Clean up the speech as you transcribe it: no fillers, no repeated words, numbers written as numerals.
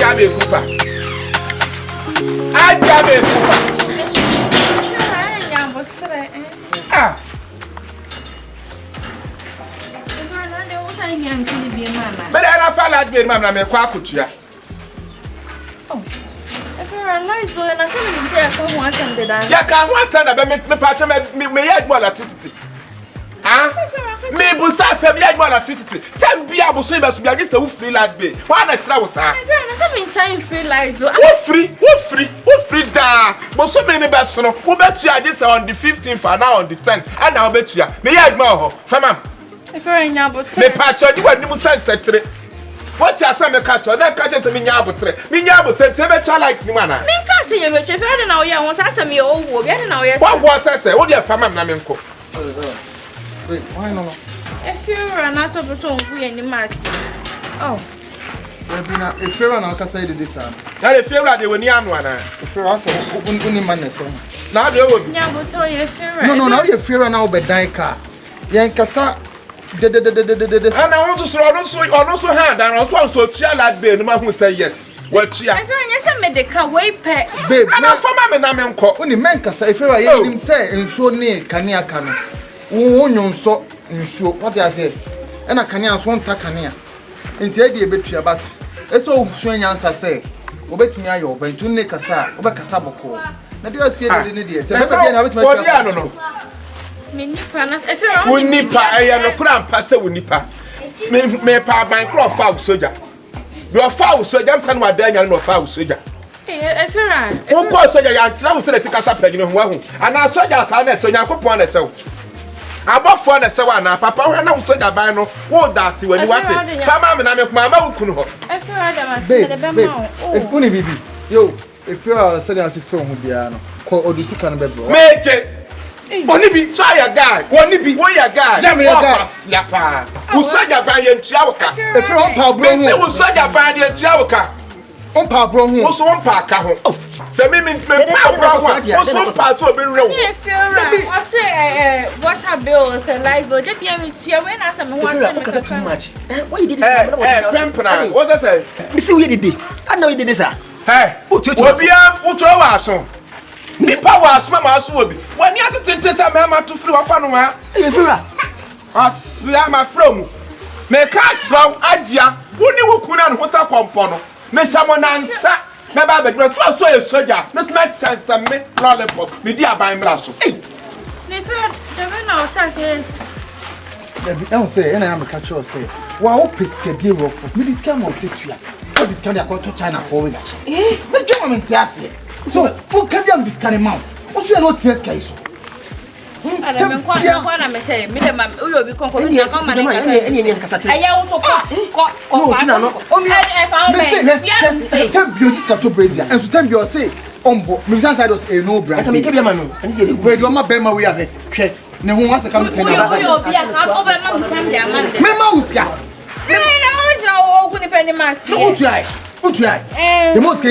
Ajabe Cooper. Ajabe Cooper. Ah. But I don't feel like being mamma, I'm a quack. Oh, if you realize, well, I said, you can't stand it. You can't want to stand up and make me part of me yet more electricity. Ah, me busa se me more electricity. Tell me able to be against the free like me. One extra was that. I time free like Who free da. But so many best no. Who bet you just on the 15th and now on the 10th. And now bet you. Me yet more. Fama. If you're in your boat, me part you want to sense. What you say me catch? That catch to me nyabotre. Me nyabotre. Tell me try like me mana. Me can't say you bet you. If I don't know you want to ask me oh, we don't know you. What was I say? What you fama na me nko? Wait, why no? If you run out of person, we any mass. Oh. If you run out, I say this. Now if you run, they will near one. If you ask, only man is on. Now they will. Yeah, but so if you run. No, now if you run out, but die car. Yankasa. And I want to show also hand and I want to cheer like babe. No man who say yes. Well, cheer. I feel yes, I made the car way pet. Babe, I'm not for my man. I'm called. Only man can say if you are him say and so near Kania Kano. Oh, so in so what I say. And I can answer one takania. Until the betray about it's all swing answer say. Obet me ayo, but to make a sa, over Casaboko. Now do you see the we nipa I no kura pass we nipa me pa ban cross foul soldier your foul soldier fan wa dan no foul soldier if you run who call soldier ya tira we say sikasa pagi no ho and na soldier ka na so yakopon na sew abofo na sew na papa we na soldier ban no wo that we ni wate fama me na me kuma ma wukunu ho if you run dem if kuni bibi yo if you are selling as if ho bia no ko odusi kan bebro mate Onibi, try a guy. Onibi, where your guy? Yapa. Who said your band in Chiawaka? If you're on power, bro, who said your band in Chiawaka? On power, bro, who's on power? So, me, what's on power to be real? If you're right, I say, water bills and light bill, just be a meteor when I some want too much. What you did this? What I say? You see, we did it. I know you did this. Hey, what be up? What's your awesome? Me power smama so bi wani atete sa me ma to free wakwa no ma e fira asia ma from me catch from HAJIA woni wo kuna no sa kompo no me samo nansa me ba be so e soja me make sense me lollipop me di aban bra so ne fira de be na o sha say Baby, I say, and I am a catcher say, wow, pescadie rough. Me this come on situa. What this can I go to China for week? Me come on tiase. So, who can you this kind of mouth? What's your not tears case? I don't want to say, me the man, you will be concerned. I also and so tell you say, me side was a no brand. Where you are Bema we have it. No one wants to come to Canada. The most